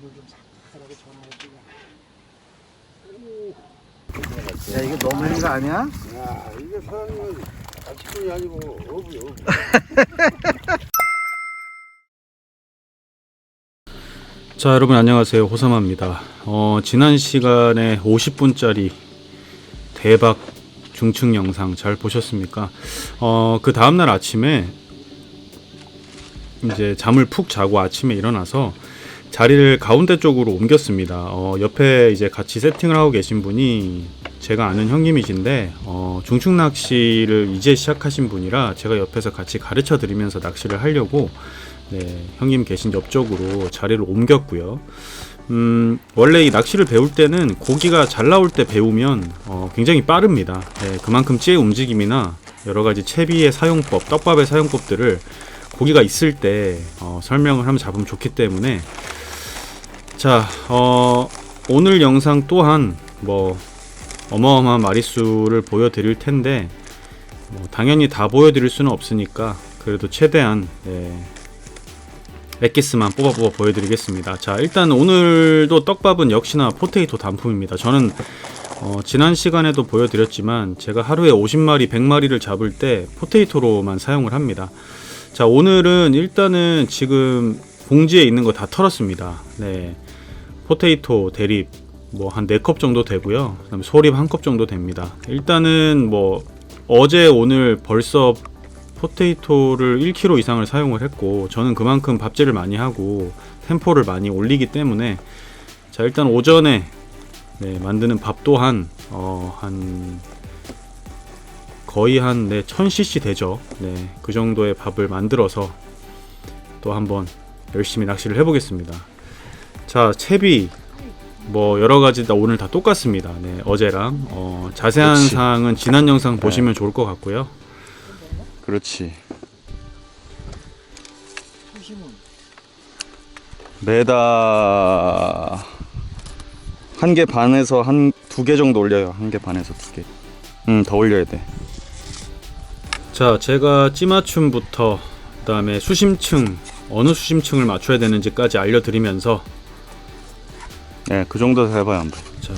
물좀 싹하게 전화해주고. 야, 이게 너무한 거 아니야? 야, 이게 사장님은 아치꾼이 아니고 어부요, 어부. 자, 여러분 안녕하세요. 호사마입니다. 지난 시간에 50분짜리 대박 중층 영상 잘 보셨습니까? 그 다음날 아침에 이제 잠을 푹 자고 아침에 일어나서 자리를 가운데 쪽으로 옮겼습니다. 옆에 이제 같이 세팅을 하고 계신 분이 제가 아는 형님이신데 중층 낚시를 이제 시작하신 분이라 제가 옆에서 같이 가르쳐 드리면서 낚시를 하려고 형님 계신 옆쪽으로 자리를 옮겼고요. 원래 이 낚시를 배울 때는 고기가 잘 나올 때 배우면 굉장히 빠릅니다. 그만큼 찌의 움직임이나 여러가지 채비의 사용법, 떡밥의 사용법들을 고기가 있을 때 설명을 하면 잡으면 좋기 때문에, 자, 오늘 영상 또한 뭐 어마어마한 마리수를 보여드릴 텐데 당연히 다 보여드릴 수는 없으니까 그래도 최대한 엑기스만 뽑아 보여드리겠습니다. 자, 일단 오늘도 떡밥은 역시나 포테이토 단품입니다. 저는 지난 시간에도 보여드렸지만 제가 하루에 50마리, 100마리를 잡을 때 포테이토로만 사용을 합니다. 자, 오늘은 일단은 지금 봉지에 있는 거 다 털었습니다. 포테이토 대립 뭐 한 4컵 정도 되고요. 그다음에 소립 1컵 정도 됩니다. 일단은 뭐 어제 오늘 벌써 포테이토를 1kg 이상을 사용을 했고, 저는 그만큼 밥질을 많이 하고 템포를 많이 올리기 때문에, 자, 일단 오전에 만드는 밥 또한 거의 한 1000cc 되죠. 그 정도의 밥을 만들어서 또 한번 열심히 낚시를 해보겠습니다. 자, 채비 뭐 여러가지 다 오늘 다 똑같습니다. 어제랑 자세한 그렇지. 사항은 지난 영상 보시면 좋을 것 같고요. 그렇지. 수심은 매다 1개 반에서 한 2개 정도 올려요. 1개 반에서 2개. 더 올려야 돼. 자, 제가 찌맞춤부터 그다음에 수심층, 어느 수심층을 맞춰야 되는지까지 알려드리면서, 그 정도에서 해봐야 안 돼. 자,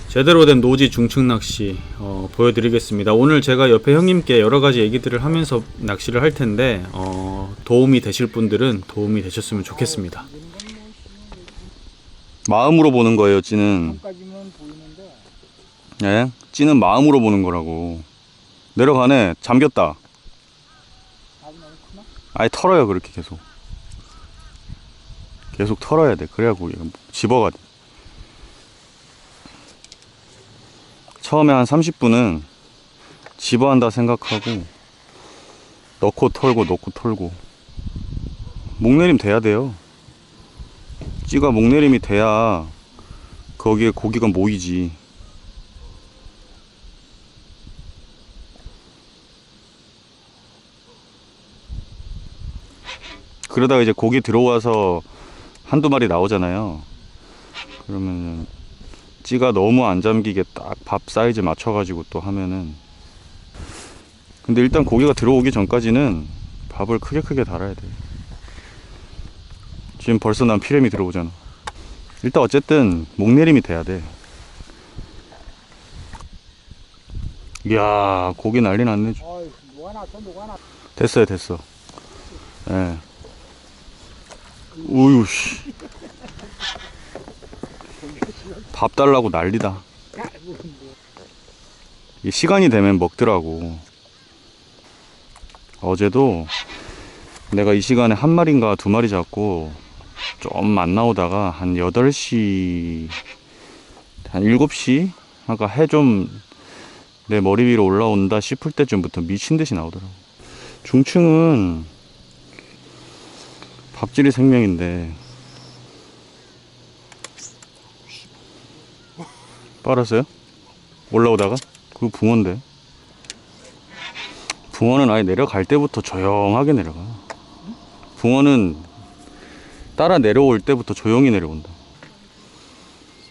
제대로 된 노지 중층 낚시 보여드리겠습니다. 오늘 제가 옆에 형님께 여러가지 얘기들을 하면서 낚시를 할 텐데 도움이 되실 분들은 도움이 되셨으면 좋겠습니다. 마음으로 보는 거예요, 찌는. 까지는 보이는데 찌는 마음으로 보는 거라고. 내려가네. 잠겼다. 밥이 너무 크나? 아예 털어요. 그렇게 계속 털어야 돼. 그래야 고기가 집어가 돼. 처음에 한 30분은 집어한다 생각하고 넣고 털고 목내림 돼야 돼요. 찌가 목내림이 돼야 거기에 고기가 모이지. 그러다가 이제 고기 들어와서 한두 마리 나오잖아요. 그러면 찌가 너무 안 잠기게 딱 밥 사이즈 맞춰가지고 또 하면은, 근데 일단 고기가 들어오기 전까지는 밥을 크게 달아야 돼. 지금 벌써 난 피렘이 들어오잖아. 일단 어쨌든 목내림이 돼야 돼. 이야, 고기 난리 났네. 어이, 녹아났어. 됐어. 우유 씨. 밥 달라고 난리다. 이 시간이 되면 먹더라고. 어제도 내가 이 시간에 한 마리인가 2마리 잡고 좀 안 나오다가 한 8시, 한 7시? 아까 해 좀 내 머리 위로 올라온다 싶을 때쯤부터 미친 듯이 나오더라고. 중층은 밥질이 생명인데. 빨았어요? 올라오다가? 그거 붕어인데. 붕어는 아예 내려갈 때부터 조용하게 내려가. 붕어는 따라 내려올 때부터 조용히 내려온다.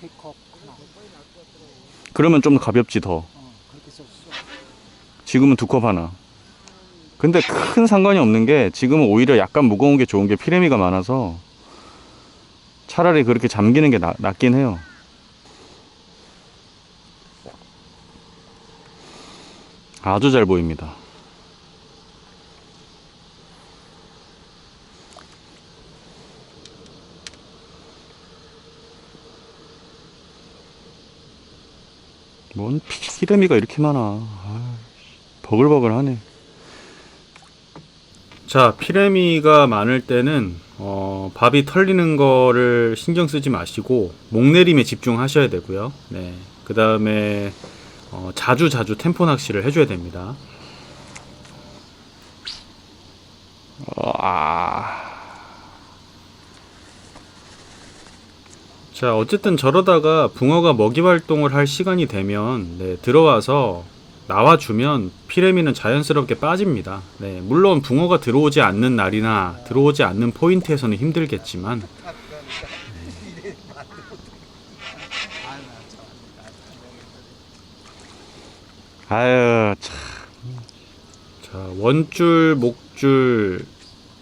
3컵 하나. 그러면 좀 가볍지 더. 그렇게 썼어. 지금은 2컵 하나. 근데 큰 상관이 없는 게 지금은 오히려 약간 무거운 게 좋은 게 피레미가 많아서 차라리 그렇게 잠기는 게 낫긴 해요. 아주 잘 보입니다. 뭔 피레미가 이렇게 많아. 아, 버글버글하네. 자, 피레미가 많을 때는 밥이 털리는 거를 신경 쓰지 마시고 목내림에 집중하셔야 되고요. 네. 그 다음에 자주 템포 낚시를 해줘야 됩니다. 자, 어쨌든 저러다가 붕어가 먹이 활동을 할 시간이 되면 네, 들어와서 나와주면 피레미는 자연스럽게 빠집니다. 네, 물론 붕어가 들어오지 않는 날이나 들어오지 않는 포인트에서는 힘들겠지만 아유 참. 자, 원줄, 목줄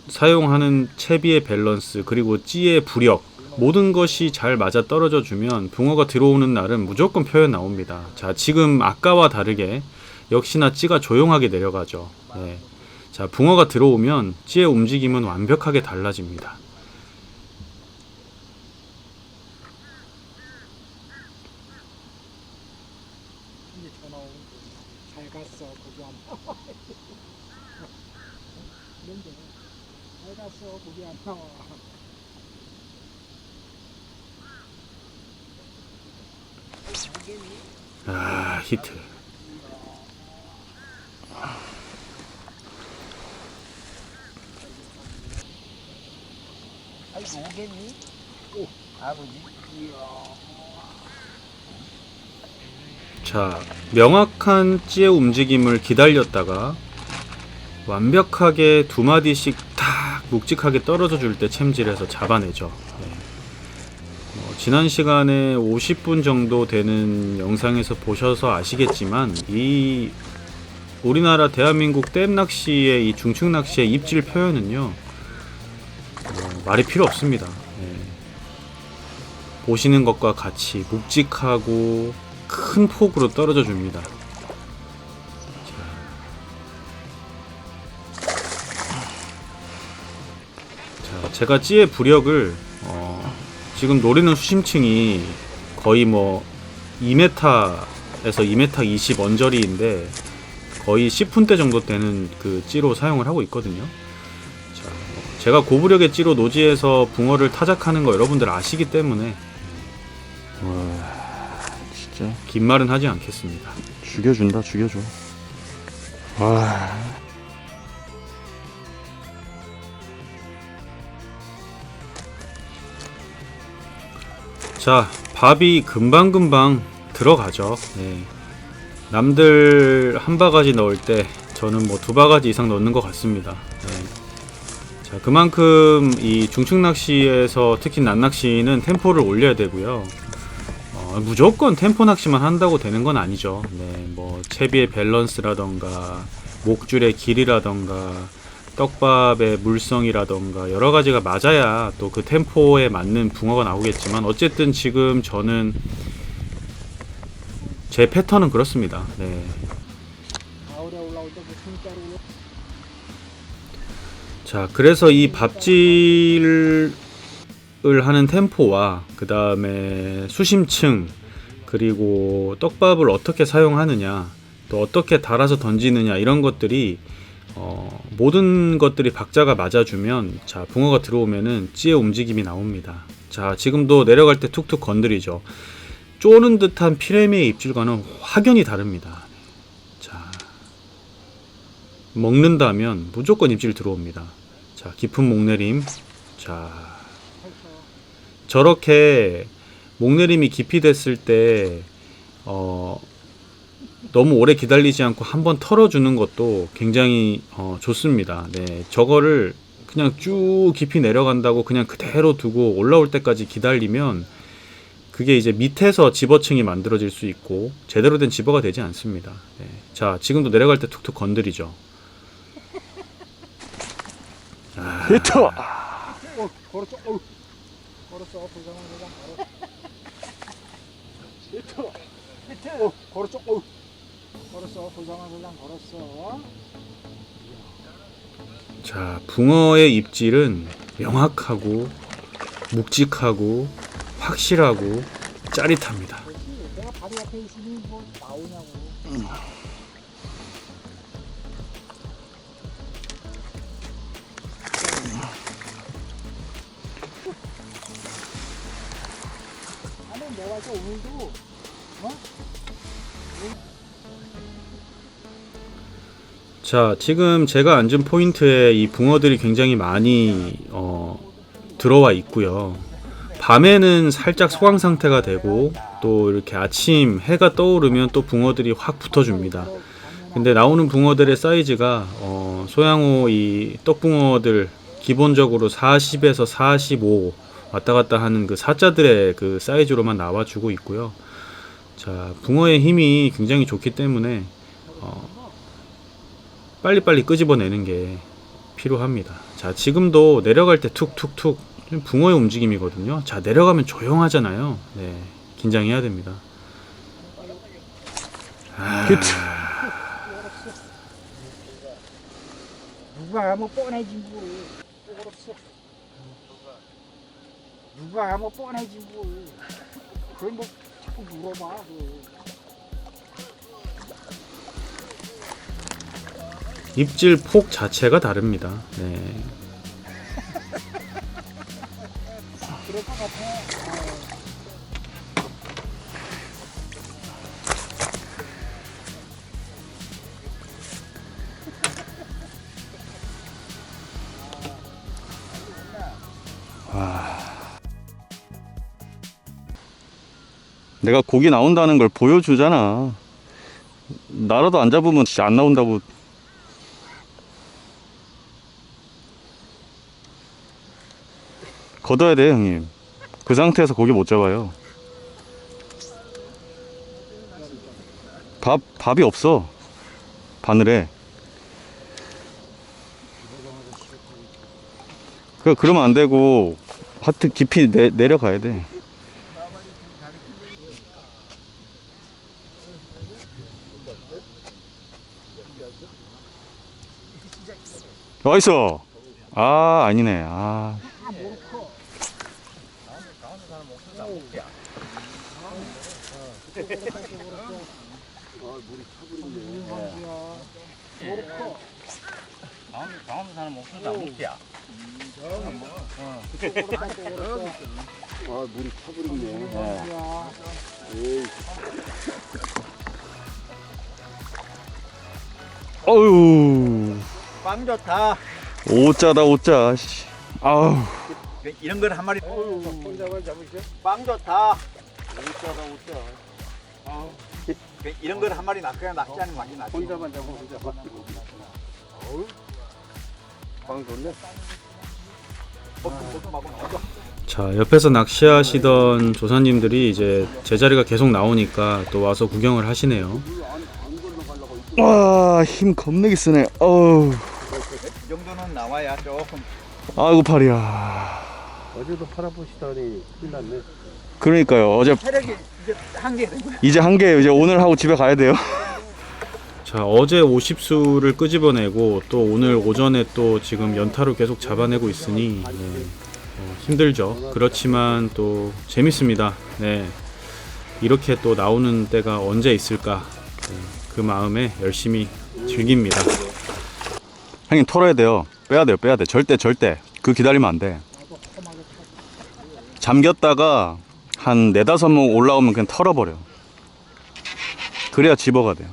사용하는 채비의 밸런스 그리고 찌의 부력 모든 것이 잘 맞아 떨어져 주면 붕어가 들어오는 날은 무조건 표현 나옵니다. 자, 지금 아까와 다르게 역시나 찌가 조용하게 내려가죠. 네. 자, 붕어가 들어오면 찌의 움직임은 완벽하게 달라집니다. 이제 전화 오고 잘 갔어 거기 안 나와. 그런데 잘 갔어 거기 안 나와. 아, 히트. 아이고 오겠니? 오 아버지. 자, 명확한 찌의 움직임을 기다렸다가 완벽하게 두 마디씩 탁 묵직하게 떨어져 줄 때 챔질해서 잡아내죠. 네. 지난 시간에 50분 정도 되는 영상에서 보셔서 아시겠지만 이 우리나라 대한민국 댐 낚시의 이 중층 낚시의 입질 표현은요 말이 필요 없습니다. 네. 보시는 것과 같이 묵직하고 큰 폭으로 떨어져 줍니다. 자, 제가 찌의 부력을 지금 노리는 수심층이 거의 뭐 2m에서 2m 20 언저리인데 거의 10분대 정도 되는 그 찌로 사용을 하고 있거든요. 자, 제가 고부력의 찌로 노지에서 붕어를 타작하는 거 여러분들 아시기 때문에 진짜 긴 말은 하지 않겠습니다. 죽여준다, 죽여줘. 와. 자, 밥이 금방금방 들어가죠. 네. 남들 한 바가지 넣을 때 저는 뭐 두 바가지 이상 넣는 것 같습니다. 네. 자, 그만큼 이 중층 낚시에서 특히 난낚시는 템포를 올려야 되고요. 무조건 템포 낚시만 한다고 되는 건 아니죠. 네, 뭐 채비의 밸런스라던가 목줄의 길이라던가 떡밥의 물성이라던가 여러 가지가 맞아야 또 그 템포에 맞는 붕어가 나오겠지만 어쨌든 지금 저는 제 패턴은 그렇습니다. 네. 가을에 올라올 때 무슨 자루 올라? 자, 그래서 이 밥질을 하는 템포와 그 다음에 수심층 그리고 떡밥을 어떻게 사용하느냐 또 어떻게 달아서 던지느냐 이런 것들이 모든 것들이 박자가 맞아주면 자 붕어가 들어오면은 찌의 움직임이 나옵니다. 자, 지금도 내려갈 때 툭툭 건드리죠. 쪼는 듯한 피레미의 입질과는 확연히 다릅니다. 자, 먹는다면 무조건 입질 들어옵니다. 자, 깊은 목내림. 자, 저렇게 목내림이 깊이 됐을 때 너무 오래 기다리지 않고 한번 털어주는 것도 굉장히 좋습니다. 네, 저거를 그냥 쭉 깊이 내려간다고 그냥 그대로 두고 올라올 때까지 기다리면 그게 이제 밑에서 집어층이 만들어질 수 있고 제대로 된 집어가 되지 않습니다. 네. 자, 지금도 내려갈 때 툭툭 건드리죠. 히트! 걸었어. 걸었어. 불쌍한 세상 걸었어. 히트. 걸었어. 걸었어. 불쌍한 세상 걸었어. 자, 붕어의 입질은 명확하고 묵직하고 확실하고 짜릿합니다. 그렇지. 내가 바로 앞에 있으니 뭐 나오냐고. 아니 내가 또 오늘도 자, 지금 제가 앉은 포인트에 이 붕어들이 굉장히 많이 들어와 있고요. 밤에는 살짝 소강 상태가 되고 또 이렇게 아침 해가 떠오르면 또 붕어들이 확 붙어줍니다. 근데 나오는 붕어들의 사이즈가 소양호 이 떡붕어들 기본적으로 40에서 45 왔다 갔다 하는 그 사자들의 그 사이즈로만 나와주고 있고요. 자, 붕어의 힘이 굉장히 좋기 때문에 빨리빨리 끄집어내는 게 필요합니다. 자, 지금도 내려갈 때 툭툭툭 붕어의 움직임이거든요. 자, 내려가면 조용하잖아요. 네, 긴장해야 됩니다. 히트. 누가 하면 뻔해진 뭘. 또 걸었어. 누가 하면 뻔해진 뭘. 그걸 뭐 자꾸 물어봐. 입질 폭 자체가 다릅니다. 네. 그럴 것 같아. 내가 고기 나온다는 걸 보여주잖아. 나라도 안 잡으면 진짜 안 나온다고. 걷어야 돼, 형님. 그 상태에서 고기 못 잡아요. 밥이 없어. 바늘에. 그러면 안 되고, 하트 깊이 내려가야 돼. 나이스! 아, 아니네. 아. 강원도 사람 목소리도 안 먹지야. 아, 물이 타버리네. 에이. 어휴. 빵 좋다. 오짜다, 오짜. 씨. 아우. 이런 걸 한 마리. 혼자만 잡으세요? 빵 좋다. 오짜다, 오짜. 아우. 이런 걸 한 마리 낚아야 낚지 않으면 많이 낚지. 혼자만 잡아, 혼자만. 어우. 빵 좋네. 자, 옆에서 낚시하시던 조사님들이 이제 제자리가 계속 나오니까 또 와서 구경을 하시네요. 와, 힘 겁나게 쓰네. 어우. 이 정도는 나와야 조금. 아이고, 팔이야. 어제도 팔아보시더니 큰일 났네. 그러니까요. 어제 체력이 이제 한계 된 거야. 이제 한 개, 이제 오늘 하고 집에 가야 돼요. 자, 어제 50수를 끄집어내고 또 오늘 오전에 또 지금 연타로 계속 잡아내고 있으니 네, 힘들죠. 그렇지만 또 재밌습니다. 네, 이렇게 또 나오는 때가 언제 있을까, 네, 그 마음에 열심히 즐깁니다. 형님 털어야 돼요. 빼야 돼요. 빼야 돼. 절대 그 기다리면 안 돼. 잠겼다가 한 4-5목 올라오면 그냥 털어버려. 그래야 집어가 돼요.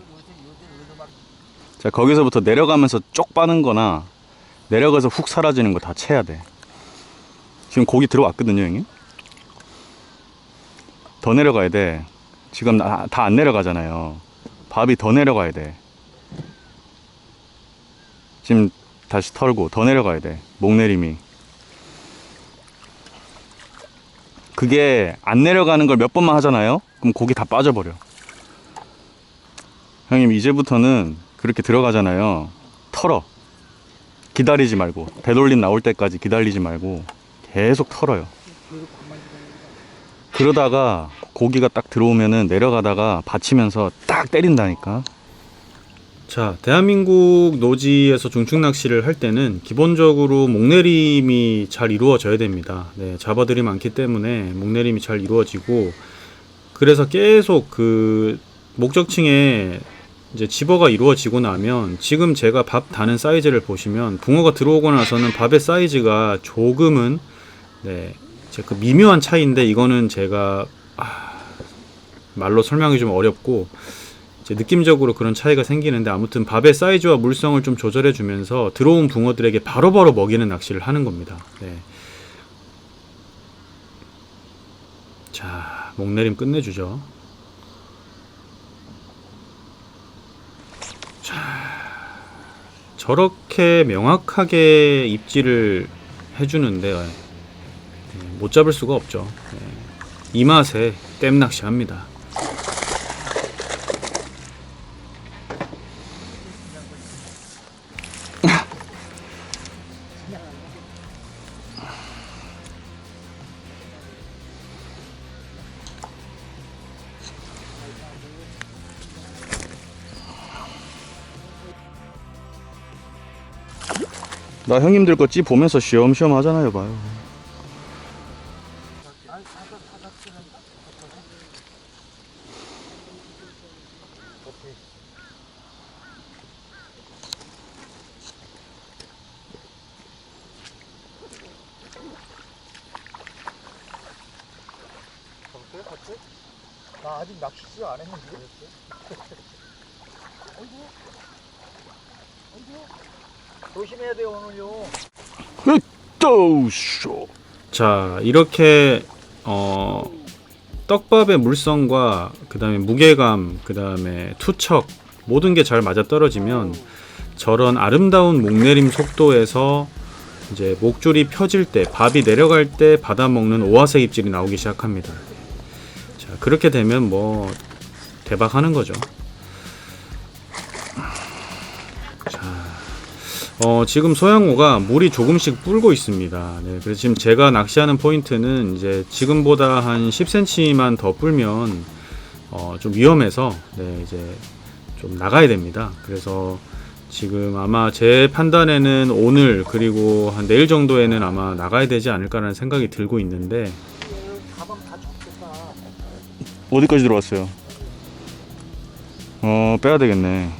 자, 거기서부터 내려가면서 쪽 빠는 거나 내려가서 훅 사라지는 거 다 채야 돼. 지금 고기 들어왔거든요, 형님. 더 내려가야 돼. 지금 다 안 내려가잖아요. 밥이 더 내려가야 돼. 지금 다시 털고 더 내려가야 돼. 목 내림이. 그게 안 내려가는 걸 몇 번만 하잖아요. 그럼 고기 다 빠져버려. 형님, 이제부터는 그렇게 들어가잖아요. 털어. 기다리지 말고. 되돌림 나올 때까지 기다리지 말고 계속 털어요. 계속 가만히 그러다가 고기가 딱 들어오면은 내려가다가 받치면서 딱 때린다니까. 자, 대한민국 노지에서 중축 낚시를 할 때는 기본적으로 목내림이 잘 이루어져야 됩니다. 네, 잡어들이 많기 때문에 목내림이 잘 이루어지고, 그래서 계속 그 목적층에 이제 집어가 이루어지고 나면, 지금 제가 밥 다는 사이즈를 보시면 붕어가 들어오고 나서는 밥의 사이즈가 조금은 그 미묘한 차이인데, 이거는 제가 말로 설명이 좀 어렵고 이제 느낌적으로 그런 차이가 생기는데, 아무튼 밥의 사이즈와 물성을 좀 조절해 주면서 들어온 붕어들에게 바로바로 먹이는 낚시를 하는 겁니다. 네. 자, 목내림 끝내주죠. 자, 저렇게 명확하게 입질을 해주는데 못 잡을 수가 없죠. 이 맛에 댐 낚시 합니다. 나 형님들 거 찌 보면서 쉬엄쉬엄 하잖아요, 봐요. 나 아직 낚시 시작 안 했는데. 조심해야 돼요 오늘요. 또쇼. 자, 이렇게 떡밥의 물성과 그 다음에 무게감, 그 다음에 투척, 모든 게 잘 맞아 떨어지면 저런 아름다운 목내림 속도에서 이제 목줄이 펴질 때, 밥이 내려갈 때 받아먹는 오화색 입질이 나오기 시작합니다. 자, 그렇게 되면 뭐 대박 하는 거죠. 자, 지금 소양호가 물이 조금씩 불고 있습니다. 네, 그래서 지금 제가 낚시하는 포인트는 이제 지금보다 한 10cm만 더 불면 좀 위험해서 이제 좀 나가야 됩니다. 그래서 지금 아마 제 판단에는 오늘 그리고 한 내일 정도에는 아마 나가야 되지 않을까라는 생각이 들고 있는데, 어디까지 들어왔어요? 빼야 되겠네.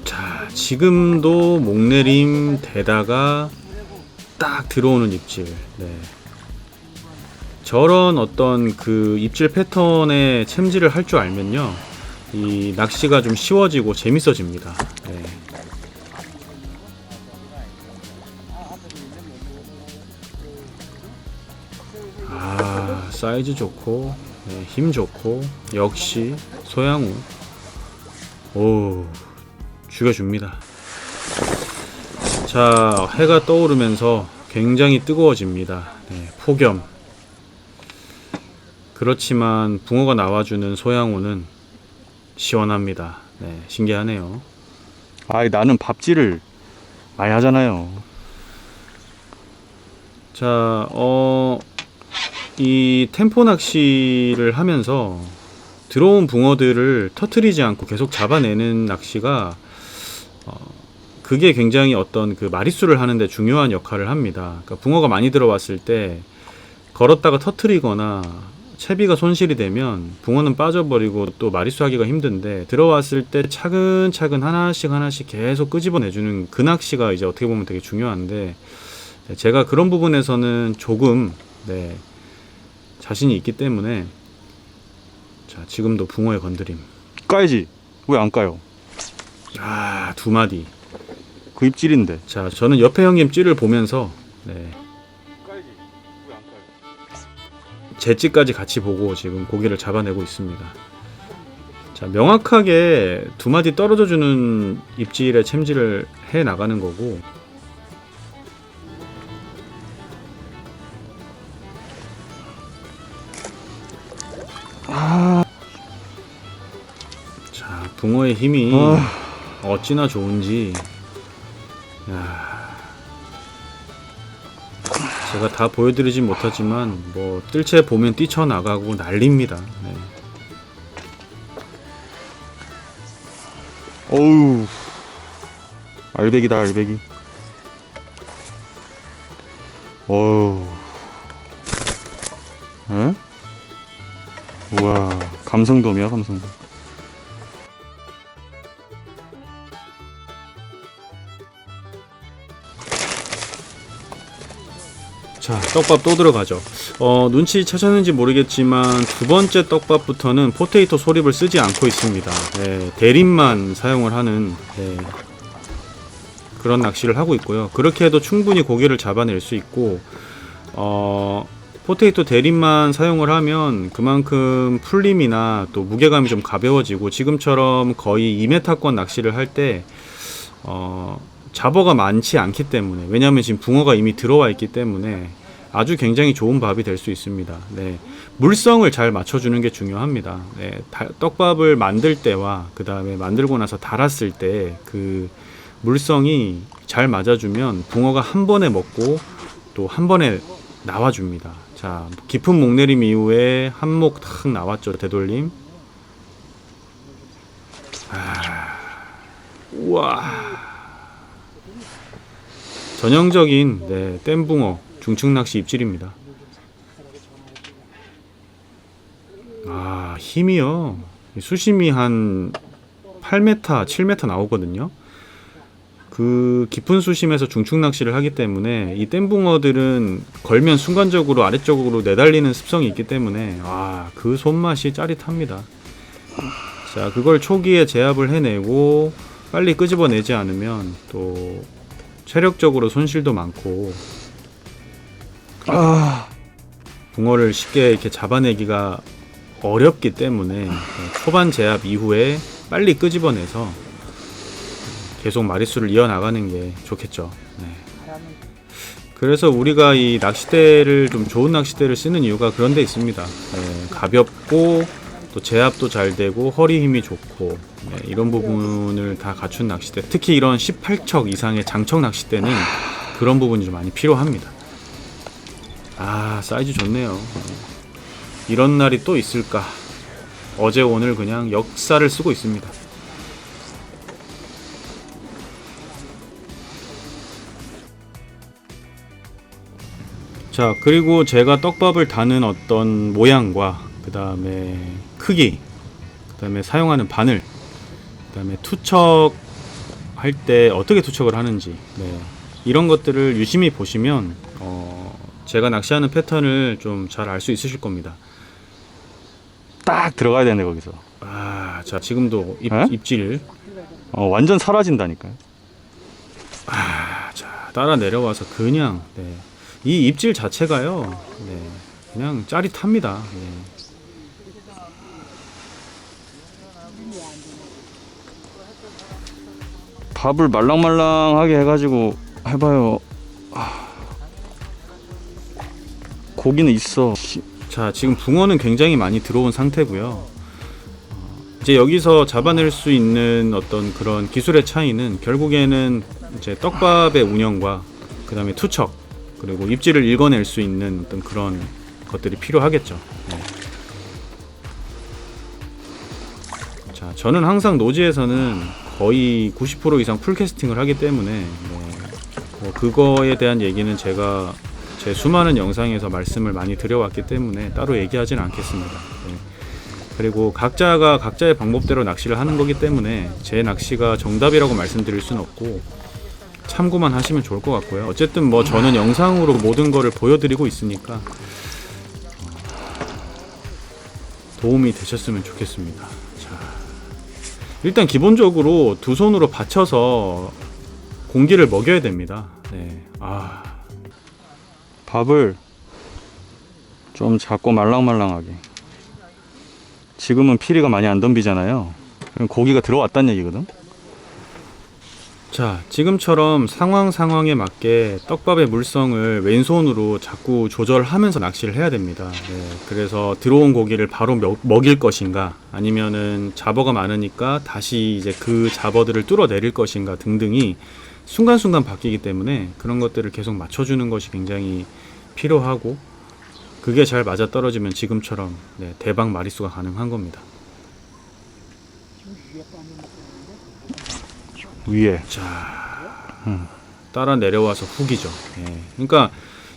자, 지금도 목내림 대다가 딱 들어오는 입질. 네. 저런 어떤 그 입질 패턴의 챔질을 할 줄 알면요, 이 낚시가 좀 쉬워지고 재밌어집니다. 네. 사이즈 좋고, 힘 좋고, 역시 소양우. 오, 죽여줍니다. 자, 해가 떠오르면서 굉장히 뜨거워집니다. 폭염. 그렇지만 붕어가 나와주는 소양호는 시원합니다. 신기하네요. 나는 밥질을 많이 하잖아요. 자, 이 템포 낚시를 하면서 들어온 붕어들을 터트리지 않고 계속 잡아내는 낚시가 그게 굉장히 어떤 그 마리수를 하는데 중요한 역할을 합니다. 그러니까 붕어가 많이 들어왔을 때 걸었다가 터트리거나 채비가 손실이 되면 붕어는 빠져버리고 또 마리수 하기가 힘든데, 들어왔을 때 차근차근 하나씩 계속 끄집어내주는 그 낚시가 이제 어떻게 보면 되게 중요한데, 제가 그런 부분에서는 조금 자신이 있기 때문에. 자, 지금도 붕어의 건드림. 까야지. 왜 안 까요? 두 마디. 그 입질인데. 자, 저는 옆에 형님 찌를 보면서 까야지. 왜 안 까요? 제 찌까지 같이 보고 지금 고기를 잡아내고 있습니다. 자, 명확하게 두 마디 떨어져주는 입질에 챔질을 해 나가는 거고, 자, 붕어의 힘이 어찌나 좋은지. 야, 제가 다 보여드리진 못하지만 뭐 뜰채 보면 뛰쳐나가고 난립니다. 네. 어우, 알배기다, 알배기. 어우, 에? 우와, 감성돔이야, 감성돔. 자, 떡밥 또 들어가죠. 눈치채셨는지 모르겠지만 두 번째 떡밥부터는 포테이토 소립을 쓰지 않고 있습니다. 네, 대립만 사용을 하는 그런 낚시를 하고 있고요. 그렇게 해도 충분히 고기를 잡아낼 수 있고, 포테이토 대립만 사용을 하면 그만큼 풀림이나 또 무게감이 좀 가벼워지고, 지금처럼 거의 2m권 낚시를 할 때 잡어가 많지 않기 때문에, 왜냐하면 지금 붕어가 이미 들어와 있기 때문에 아주 굉장히 좋은 밥이 될 수 있습니다. 네, 물성을 잘 맞춰주는 게 중요합니다. 네, 떡밥을 만들 때와 그 다음에 만들고 나서 달았을 때 그 물성이 잘 맞아주면 붕어가 한 번에 먹고 또 한 번에 나와줍니다. 자, 깊은 목내림 이후에 한 목 탁 나왔죠. 되돌림. 우와, 전형적인 댐붕어 중층낚시 입질입니다. 힘이요. 수심이 한 8m, 7m 나오거든요. 그 깊은 수심에서 중층낚시를 하기 때문에 이 댐붕어들은 걸면 순간적으로 아래쪽으로 내달리는 습성이 있기 때문에 그 손맛이 짜릿합니다. 자, 그걸 초기에 제압을 해내고 빨리 끄집어내지 않으면 또 체력적으로 손실도 많고 붕어를 쉽게 이렇게 잡아내기가 어렵기 때문에 초반 제압 이후에 빨리 끄집어내서 계속 마리수를 이어나가는 게 좋겠죠. 네. 그래서 우리가 이 낚싯대를 좀 좋은 낚싯대를 쓰는 이유가 그런 데 있습니다. 네, 가볍고 또 제압도 잘 되고 허리 힘이 좋고 이런 부분을 다 갖춘 낚싯대, 특히 이런 18척 이상의 장척 낚싯대는 그런 부분이 좀 많이 필요합니다. 사이즈 좋네요. 이런 날이 또 있을까. 어제 오늘 그냥 역사를 쓰고 있습니다. 자, 그리고 제가 떡밥을 다는 어떤 모양과 그 다음에 크기, 그 다음에 사용하는 바늘, 그 다음에 투척 할 때 어떻게 투척을 하는지, 이런 것들을 유심히 보시면 제가 낚시하는 패턴을 좀 잘 알 수 있으실 겁니다. 딱 들어가야 되는데 거기서. 자, 지금도 입질 완전 사라진다니까요. 자, 따라 내려와서 그냥 이 입질 자체가요, 그냥 짜릿합니다. 밥을 말랑말랑하게 해가지고 해봐요. 고기는 있어. 자, 지금 붕어는 굉장히 많이 들어온 상태고요. 이제 여기서 잡아낼 수 있는 어떤 그런 기술의 차이는 결국에는 이제 떡밥의 운영과 그 다음에 투척, 그리고 입질을 읽어낼 수 있는 어떤 그런 것들이 필요하겠죠. 자, 저는 항상 노지에서는 거의 90% 이상 풀캐스팅을 하기 때문에 그거에 대한 얘기는 제가 제 수많은 영상에서 말씀을 많이 드려왔기 때문에 따로 얘기하지는 않겠습니다. 그리고 각자가 각자의 방법대로 낚시를 하는 거기 때문에 제 낚시가 정답이라고 말씀드릴 수는 없고 참고만 하시면 좋을 것 같고요. 어쨌든 뭐 저는 영상으로 모든 거를 보여드리고 있으니까 도움이 되셨으면 좋겠습니다. 자, 일단 기본적으로 두 손으로 받쳐서 공기를 먹여야 됩니다. 밥을 좀 작고 말랑말랑하게. 지금은 피리가 많이 안 덤비잖아요. 그럼 고기가 들어왔다는 얘기거든. 자, 지금처럼 상황에 맞게 떡밥의 물성을 왼손으로 자꾸 조절하면서 낚시를 해야 됩니다. 네, 그래서 들어온 고기를 바로 먹일 것인가, 아니면은 잡어가 많으니까 다시 이제 그 잡어들을 뚫어내릴 것인가 등등이 순간순간 바뀌기 때문에 그런 것들을 계속 맞춰주는 것이 굉장히 필요하고, 그게 잘 맞아 떨어지면 지금처럼 네, 대박 마리수가 가능한 겁니다. 위에. 자, 따라 내려와서 훅이죠. 예. 그러니까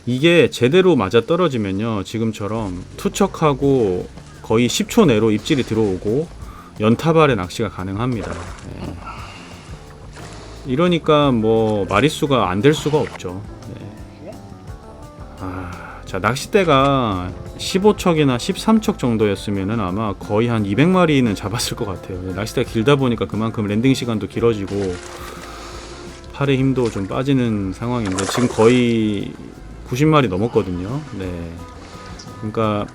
이게 제대로 맞아 떨어지면요, 지금처럼 투척하고 거의 10초 내로 입질이 들어오고 연타발의 낚시가 가능합니다. 예. 이러니까 뭐 마리수가 안 될 수가 없죠. 예. 자, 낚싯대가 15척이나 13척 정도였으면은 아마 거의 한 200마리는 잡았을 것 같아요. 낚싯대가 길다 보니까 그만큼 랜딩 시간도 길어지고 팔의 힘도 좀 빠지는 상황인데 지금 거의 90마리 넘었거든요. 네. 그러니까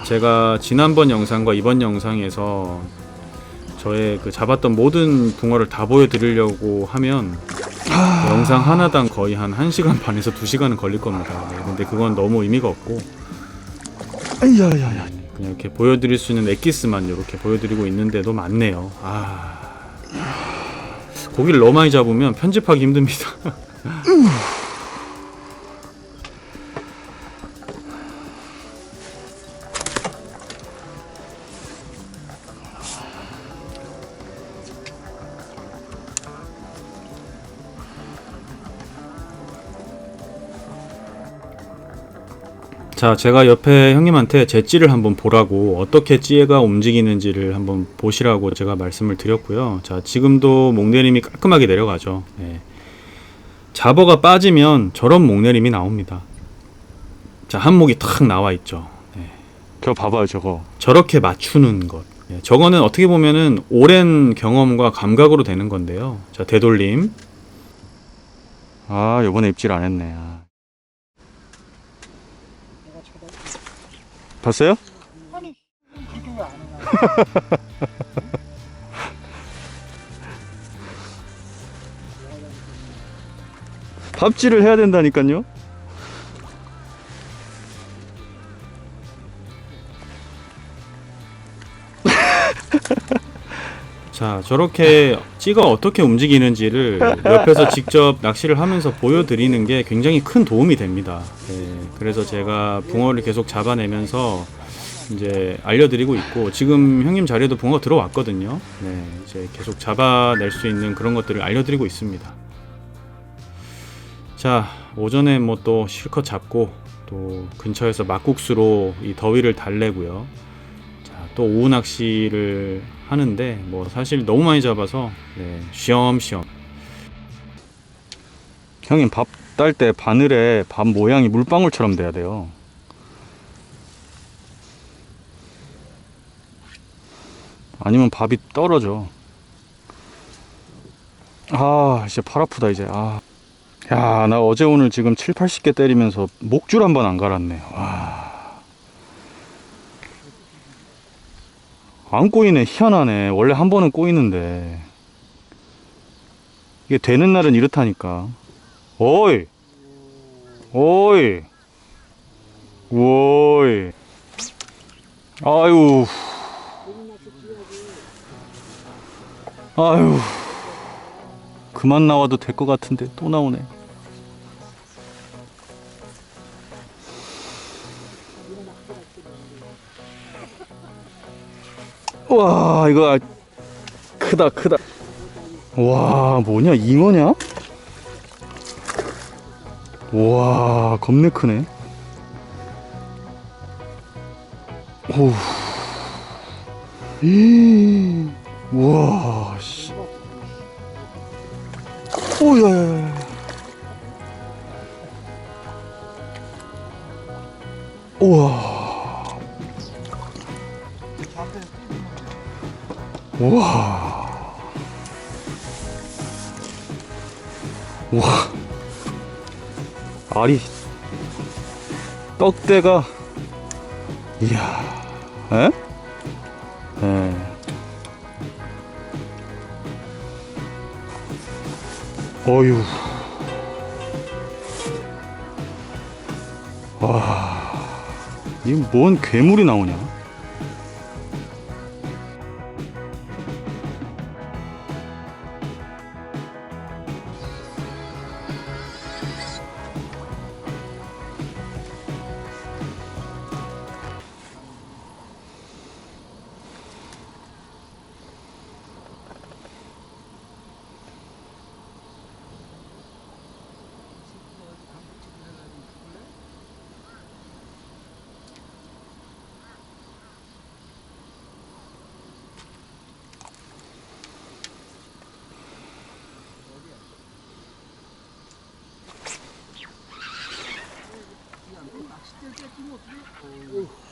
제가 지난번 영상과 이번 영상에서 저의 그 잡았던 모든 붕어를 다 보여드리려고 하면 영상 하나당 거의 한 1시간 반에서 2시간은 걸릴 겁니다. 네, 근데 그건 너무 의미가 없고 아야야야. 그냥 이렇게 보여드릴 수 있는 엑기스만 이렇게 보여드리고 있는데도 많네요. 고기를 너무 많이 잡으면 편집하기 힘듭니다. 자, 제가 옆에 형님한테 제 찌를 한번 보라고, 어떻게 찌가 움직이는지를 한번 보시라고 제가 말씀을 드렸고요. 자, 지금도 목내림이 깔끔하게 내려가죠. 네. 잡어가 빠지면 저런 목내림이 나옵니다. 자, 한목이 탁 나와 있죠. 네. 저 봐봐요, 저거. 저렇게 맞추는 것. 네. 저거는 어떻게 보면은 오랜 경험과 감각으로 되는 건데요. 자, 되돌림. 요번에 입질 안 했네. 봤어요? 아니 그게 왜안 해나? 밥질을 해야 된다니까요. 자, 저렇게 찌가 어떻게 움직이는지를 옆에서 직접 낚시를 하면서 보여드리는 게 굉장히 큰 도움이 됩니다. 네, 그래서 제가 붕어를 계속 잡아내면서 이제 알려드리고 있고, 지금 형님 자리에도 붕어가 들어왔거든요. 네, 이제 계속 잡아낼 수 있는 그런 것들을 알려드리고 있습니다. 자, 오전에 뭐 또 실컷 잡고 또 근처에서 막국수로 이 더위를 달래고요. 자, 또 오후 낚시를 하는데 뭐 사실 너무 많이 잡아서 네, 쉬엄쉬엄. 형님, 밥 딸 때 바늘에 밥 모양이 물방울처럼 돼야 돼요. 아니면 밥이 떨어져. 이제 팔 아프다 이제. 야, 나 어제 오늘 지금 7, 80개 때리면서 목줄 한 번 안 갈았네. 안 꼬이네. 희한하네. 원래 한 번은 꼬이는데 이게 되는 날은 이렇다니까. 오이 오이 오이. 아유 그만 나와도 될 것 같은데 또 나오네. 와, 이거 크다. 와, 뭐냐, 잉어냐? 와, 겁내 크네. 오. 와, 씨. 오, 야야야. 우와. 우와. 우와. 알이 떡대가. 이야. 에? 에. 어휴. 와, 이 뭔 괴물이 나오냐?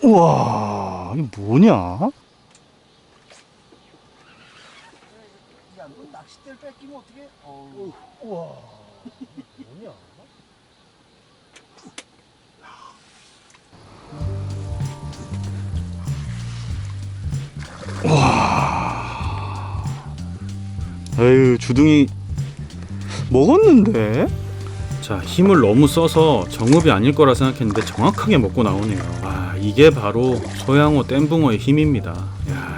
우와, 이게 뭐냐? 야, 너 낚싯대를 뺏기면 어떡해? 우와. 뭐냐? 에휴, 주둥이 먹었는데? 자, 힘을 너무 써서 정읍이 아닐 거라 생각했는데 정확하게 먹고 나오네요. 와, 이게 바로 소양호 땜붕어의 힘입니다. 야.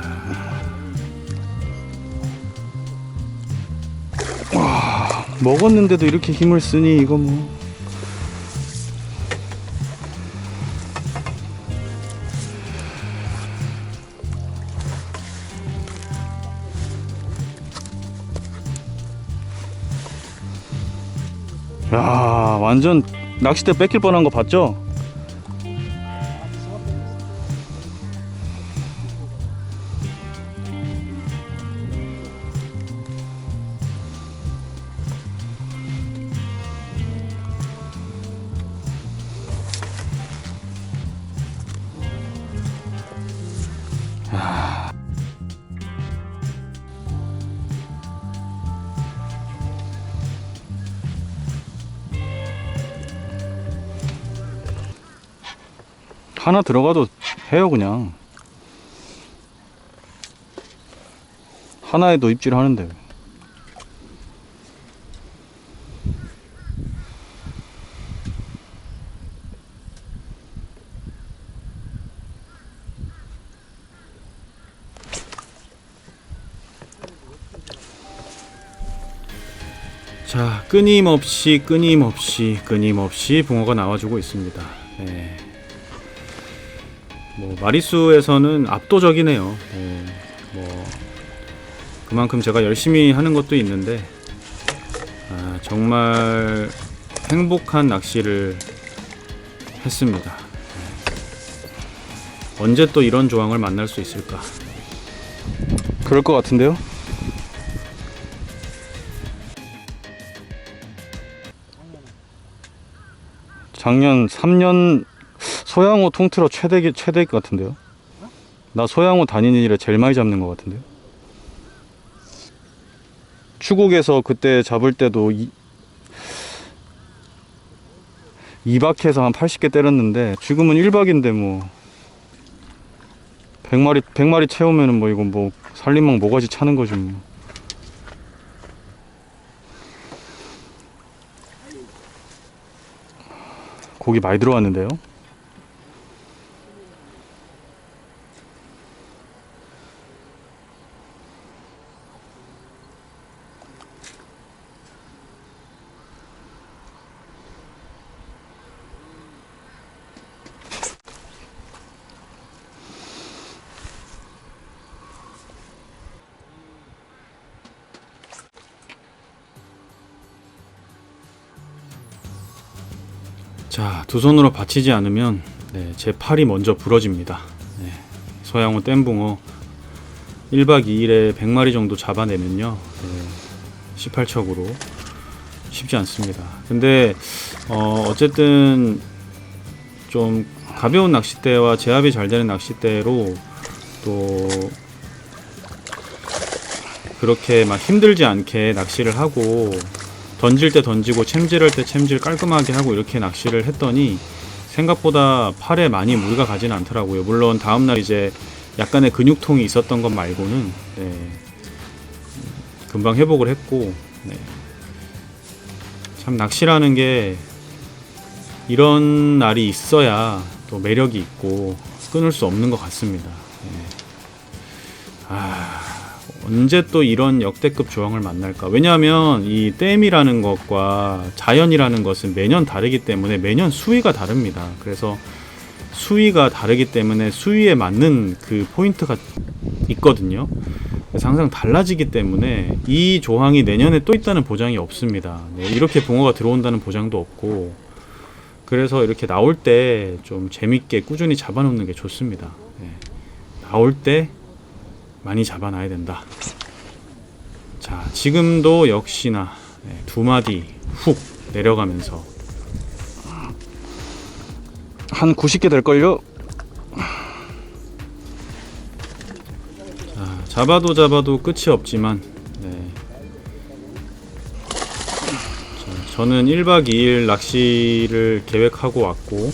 먹었는데도 이렇게 힘을 쓰니 이거 뭐. 야, 완전 낚싯대 뺏길 뻔한 거 봤죠? 하나 들어가도 해요. 그냥 하나에도 입질 하는데. 자, 끊임없이 붕어가 나와주고 있습니다. 네. 뭐 마리수에서는 압도적이네요. 네. 뭐 그만큼 제가 열심히 하는 것도 있는데, 정말 행복한 낚시를 했습니다. 언제 또 이런 조항을 만날 수 있을까? 그럴 것 같은데요? 작년 3년 소양호 통틀어 최대일 것 같은데요? 나 소양호 다니는 일에 제일 많이 잡는 것 같은데요? 추국에서 그때 잡을 때도 2박해서 한 80개 때렸는데, 지금은 1박인데 뭐 100마리 채우면은 뭐 이건 뭐 살림망 모가지 차는 거지 뭐. 고기 많이 들어왔는데요? 자, 두 손으로 받치지 않으면 제 팔이 먼저 부러집니다. 소양호 땜붕어 1박 2일에 100마리 정도 잡아내면요, 18척으로 쉽지 않습니다. 근데 어쨌든 좀 가벼운 낚싯대와 제압이 잘 되는 낚싯대로 또 그렇게 막 힘들지 않게 낚시를 하고, 던질 때 던지고 챔질할 때 챔질 깔끔하게 하고 이렇게 낚시를 했더니 생각보다 팔에 많이 무리가 가지는 않더라고요. 물론 다음날 이제 약간의 근육통이 있었던 것 말고는 금방 회복을 했고, 참 낚시라는 게 이런 날이 있어야 또 매력이 있고 끊을 수 없는 것 같습니다. 언제 또 이런 역대급 조항을 만날까? 왜냐하면 이 댐이라는 것과 자연이라는 것은 매년 다르기 때문에 매년 수위가 다릅니다. 그래서 수위가 다르기 때문에 수위에 맞는 그 포인트가 있거든요. 그래서 항상 달라지기 때문에 이 조항이 내년에 또 있다는 보장이 없습니다. 이렇게 붕어가 들어온다는 보장도 없고, 그래서 이렇게 나올 때 좀 재밌게 꾸준히 잡아놓는 게 좋습니다. 나올 때 많이 잡아놔야 된다. 자, 지금도 역시나 2마디 훅 내려가면서 한 90개 될걸요? 자, 잡아도 끝이 없지만 저는 1박 2일 낚시를 계획하고 왔고,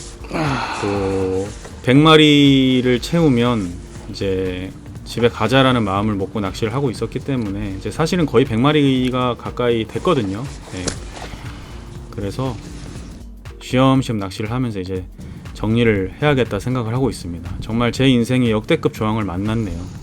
또 100마리를 채우면 이제 집에 가자라는 마음을 먹고 낚시를 하고 있었기 때문에 이제 사실은 거의 100마리가 가까이 됐거든요. 그래서 쉬엄쉬엄 낚시를 하면서 이제 정리를 해야겠다 생각을 하고 있습니다. 정말 제 인생이 역대급 조항을 만났네요.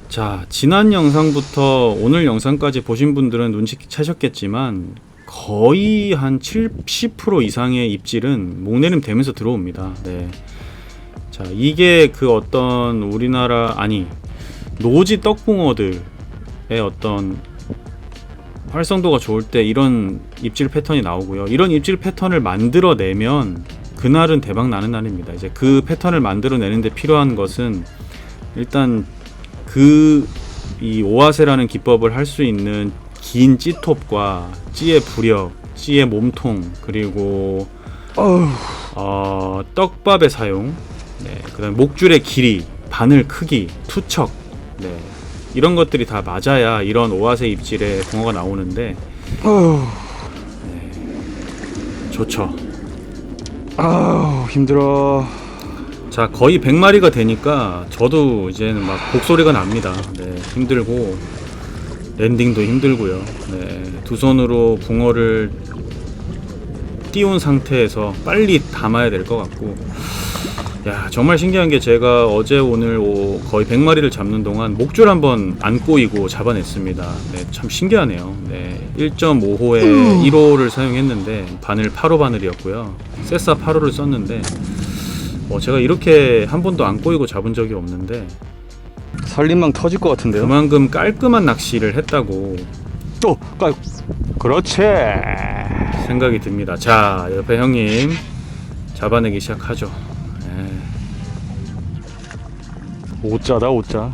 자, 지난 영상부터 오늘 영상까지 보신 분들은 눈치채셨겠지만 거의 한 70% 이상의 입질은 목내림 되면서 들어옵니다. 자, 이게 그 어떤 우리나라 노지 떡붕어들의 어떤 활성도가 좋을 때 이런 입질 패턴이 나오고요. 이런 입질 패턴을 만들어내면 그날은 대박 나는 날입니다. 이제 그 패턴을 만들어내는데 필요한 것은 일단 이 오아세라는 기법을 할 수 있는 긴 찌톱과 찌의 부력, 찌의 몸통, 그리고 떡밥의 사용, 그다음 목줄의 길이, 바늘 크기, 투척, 이런 것들이 다 맞아야 이런 오아세 입질에 붕어가 나오는데 좋죠. 힘들어. 자, 거의 100마리가 되니까 저도 이제는 막 곡소리가 납니다. 힘들고 랜딩도 힘들고요. 두 손으로 붕어를 띄운 상태에서 빨리 담아야 될 것 같고, 야, 정말 신기한 게 제가 어제 오늘 거의 100마리를 잡는 동안 목줄 한번 안 꼬이고 잡아냈습니다. 참 신기하네요. 1.5호에 1호를 사용했는데 바늘 8호 바늘이었고요. 세사 8호를 썼는데 제가 이렇게 한 번도 안 꼬이고 잡은 적이 없는데 살림망 터질 것 같은데요? 그만큼 깔끔한 낚시를 했다고 그렇지. 생각이 듭니다. 자, 옆에 형님 잡아내기 시작하죠. 오짜다 오짜.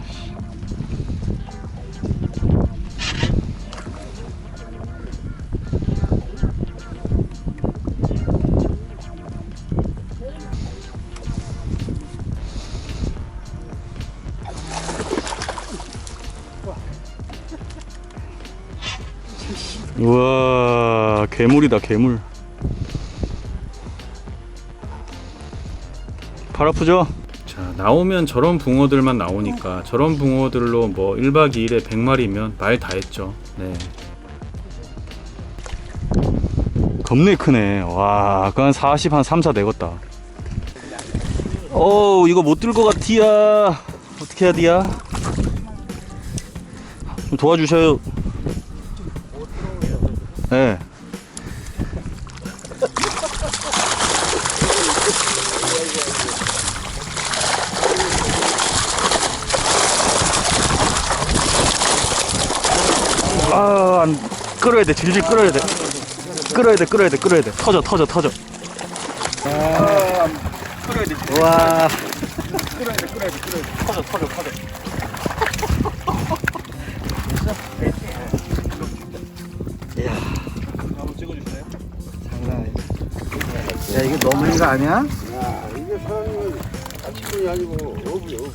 우와, 괴물이다 괴물. 팔 아프죠? 자, 나오면 저런 붕어들만 나오니까 저런 붕어들로 뭐 1박 2일에 100마리면 말 다 했죠. 겁내 크네. 와, 그한 40, 한 3, 4 되겠다. 이거 못 들 것 같디야. 어떻게 해야 돼야? 좀 도와주셔요. 안 끌어야 돼. 질질 끌어야 돼. 끌어야 돼. 터져. 끌어야 돼. 와. 끌어야 돼. 터져. 한번 찍어주세요. 장난 아니야. 야, 이거 너무한 거 아니야? 이게 사람이 어분이 아니고 어부요.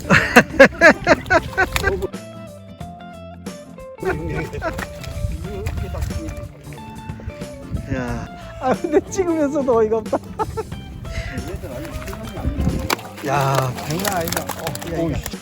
야. 아 근데 찍으면서도 어이가 없다. 야 장난 아니다. 야, 이거.